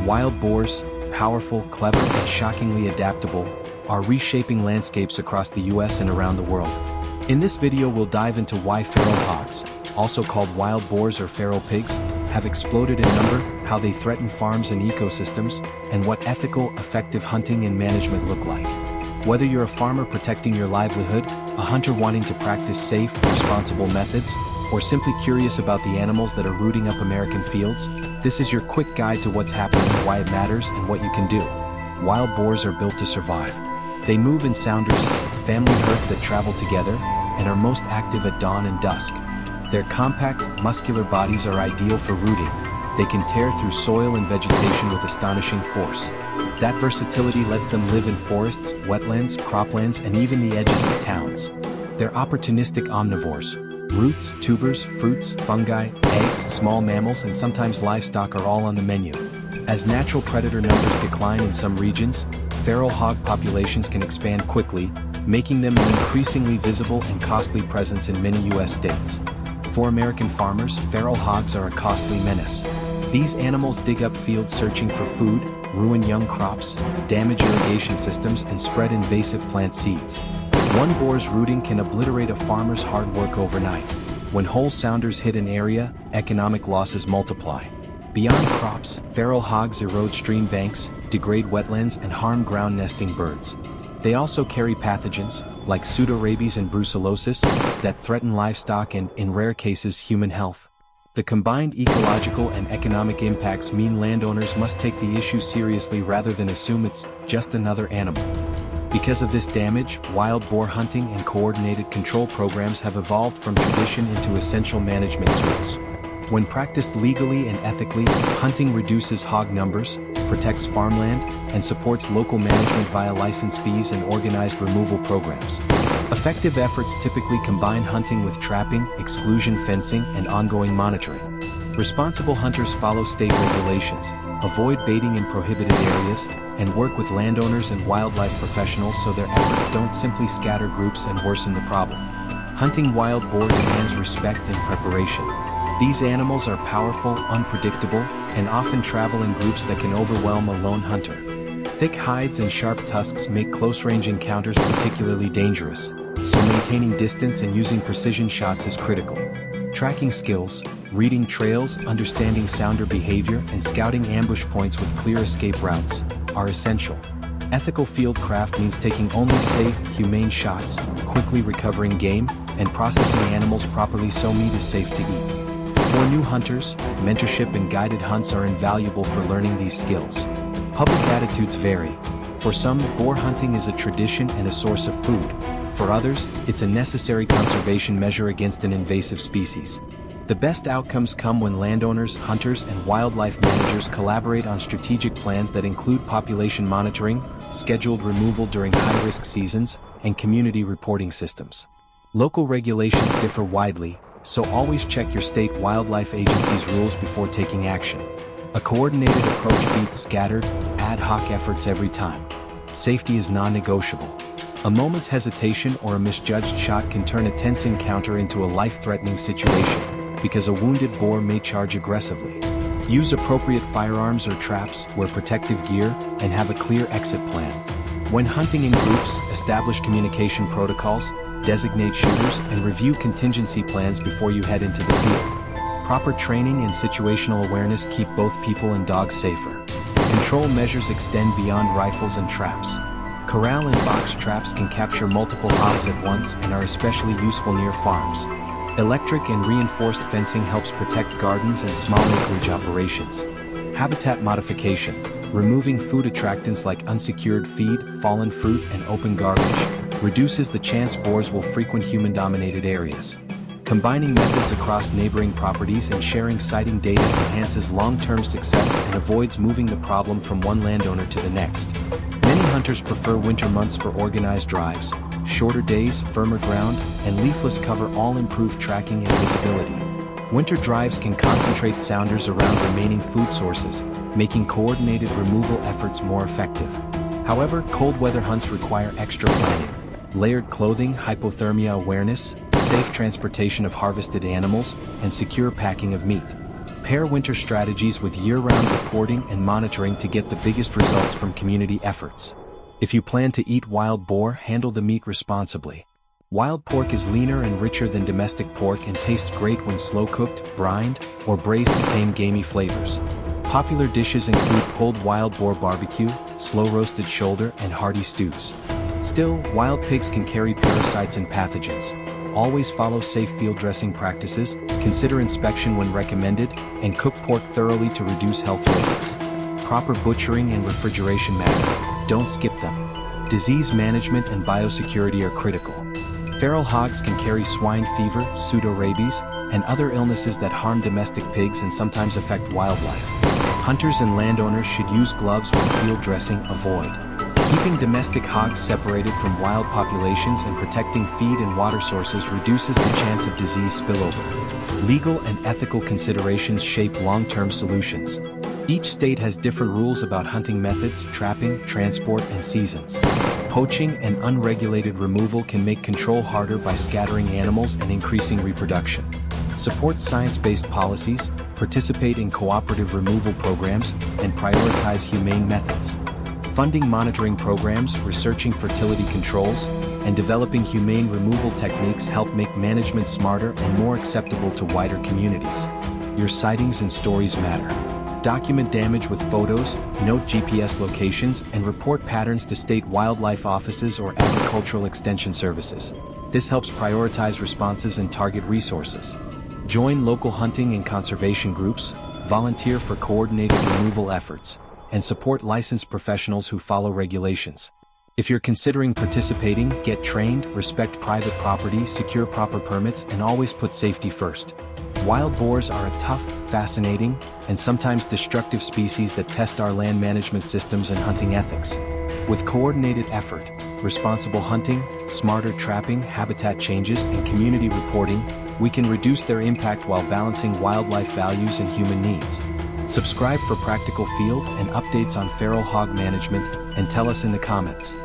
Wild boars, powerful, clever, and shockingly adaptable, are reshaping landscapes across the US and around the world. In this video we'll dive into why feral hogs, also called wild boars or feral pigs, have exploded in number, how they threaten farms and ecosystems, and what ethical, effective hunting and management look like. Whether you're a farmer protecting your livelihood, a hunter wanting to practice safe, responsible methods, or simply curious about the animals that are rooting up American fields, this is your quick guide to what's happening, why it matters, and what you can do. Wild boars are built to survive. They move in sounders, family herds that travel together, and are most active at dawn and dusk. Their compact, muscular bodies are ideal for rooting. They can tear through soil and vegetation with astonishing force. That versatility lets them live in forests, wetlands, croplands, and even the edges of towns. They're opportunistic omnivores. Roots, tubers, fruits, fungi, eggs, small mammals, and sometimes livestock are all on the menu. As natural predator numbers decline in some regions, feral hog populations can expand quickly, making them an increasingly visible and costly presence in many U.S. states. For American farmers, feral hogs are a costly menace. These animals dig up fields searching for food, ruin young crops, damage irrigation systems, and spread invasive plant seeds. One boar's rooting can obliterate a farmer's hard work overnight. When whole sounders hit an area, economic losses multiply. Beyond crops, feral hogs erode stream banks, degrade wetlands, and harm ground nesting birds. They also carry pathogens, like pseudorabies and brucellosis, that threaten livestock and, in rare cases, human health. The combined ecological and economic impacts mean landowners must take the issue seriously rather than assume it's just another animal. Because of this damage, wild boar hunting and coordinated control programs have evolved from tradition into essential management tools. When practiced legally and ethically, hunting reduces hog numbers, protects farmland, and supports local management via license fees and organized removal programs. Effective efforts typically combine hunting with trapping, exclusion fencing, and ongoing monitoring. Responsible hunters follow state regulations, avoid baiting in prohibited areas, and work with landowners and wildlife professionals so their efforts don't simply scatter groups and worsen the problem. Hunting wild boar demands respect and preparation. These animals are powerful, unpredictable, and often travel in groups that can overwhelm a lone hunter. Thick hides and sharp tusks make close-range encounters particularly dangerous, so maintaining distance and using precision shots is critical. Tracking skills, reading trails, understanding sounder behavior, and scouting ambush points with clear escape routes are essential. Ethical field craft means taking only safe, humane shots, quickly recovering game, and processing animals properly so meat is safe to eat. For new hunters, mentorship and guided hunts are invaluable for learning these skills. Public attitudes vary. For some, boar hunting is a tradition and a source of food. For others, it's a necessary conservation measure against an invasive species. The best outcomes come when landowners, hunters, and wildlife managers collaborate on strategic plans that include population monitoring, scheduled removal during high-risk seasons, and community reporting systems. Local regulations differ widely, so always check your state wildlife agency's rules before taking action. A coordinated approach beats scattered, ad hoc efforts every time. Safety is non-negotiable. A moment's hesitation or a misjudged shot can turn a tense encounter into a life-threatening situation, because a wounded boar may charge aggressively. Use appropriate firearms or traps, wear protective gear, and have a clear exit plan. When hunting in groups, establish communication protocols, designate shooters, and review contingency plans before you head into the field. Proper training and situational awareness keep both people and dogs safer. Control measures extend beyond rifles and traps. Corral and box traps can capture multiple hogs at once and are especially useful near farms. Electric and reinforced fencing helps protect gardens and small acreage operations. Habitat modification, removing food attractants like unsecured feed, fallen fruit, and open garbage, reduces the chance boars will frequent human-dominated areas. Combining methods across neighboring properties and sharing sighting data enhances long-term success and avoids moving the problem from one landowner to the next. Many hunters prefer winter months for organized drives. Shorter days, firmer ground, and leafless cover all improve tracking and visibility. Winter drives can concentrate sounders around remaining food sources, making coordinated removal efforts more effective. However, cold weather hunts require extra planning. Layered clothing, hypothermia awareness, safe transportation of harvested animals, and secure packing of meat. Pair winter strategies with year-round reporting and monitoring to get the biggest results from community efforts. If you plan to eat wild boar, handle the meat responsibly. Wild pork is leaner and richer than domestic pork and tastes great when slow-cooked, brined, or braised to tame gamey flavors. Popular dishes include pulled wild boar barbecue, slow-roasted shoulder, and hearty stews. Still, wild pigs can carry parasites and pathogens. Always follow safe field dressing practices, consider inspection when recommended, and cook pork thoroughly to reduce health risks. Proper butchering and refrigeration matter. Don't skip them. Disease management and biosecurity are critical. Feral hogs can carry swine fever, pseudo-rabies, and other illnesses that harm domestic pigs and sometimes affect wildlife. Hunters and landowners should use gloves when field dressing. Avoid keeping domestic hogs separated from wild populations and protecting feed and water sources reduces the chance of disease spillover. Legal and ethical considerations shape long-term solutions. Each state has different rules about hunting methods, trapping, transport, and seasons. Poaching and unregulated removal can make control harder by scattering animals and increasing reproduction. Support science-based policies, participate in cooperative removal programs, and prioritize humane methods. Funding monitoring programs, researching fertility controls, and developing humane removal techniques help make management smarter and more acceptable to wider communities. Your sightings and stories matter. Document damage with photos, note GPS locations, and report patterns to state wildlife offices or agricultural extension services. This helps prioritize responses and target resources. Join local hunting and conservation groups, volunteer for coordinated removal efforts, and support licensed professionals who follow regulations. If you're considering participating, get trained, respect private property, secure proper permits, and always put safety first. Wild boars are a tough, fascinating, and sometimes destructive species that test our land management systems and hunting ethics. With coordinated effort, responsible hunting, smarter trapping, habitat changes, and community reporting, we can reduce their impact while balancing wildlife values and human needs. Subscribe for practical field and updates on feral hog management, and tell us in the comments.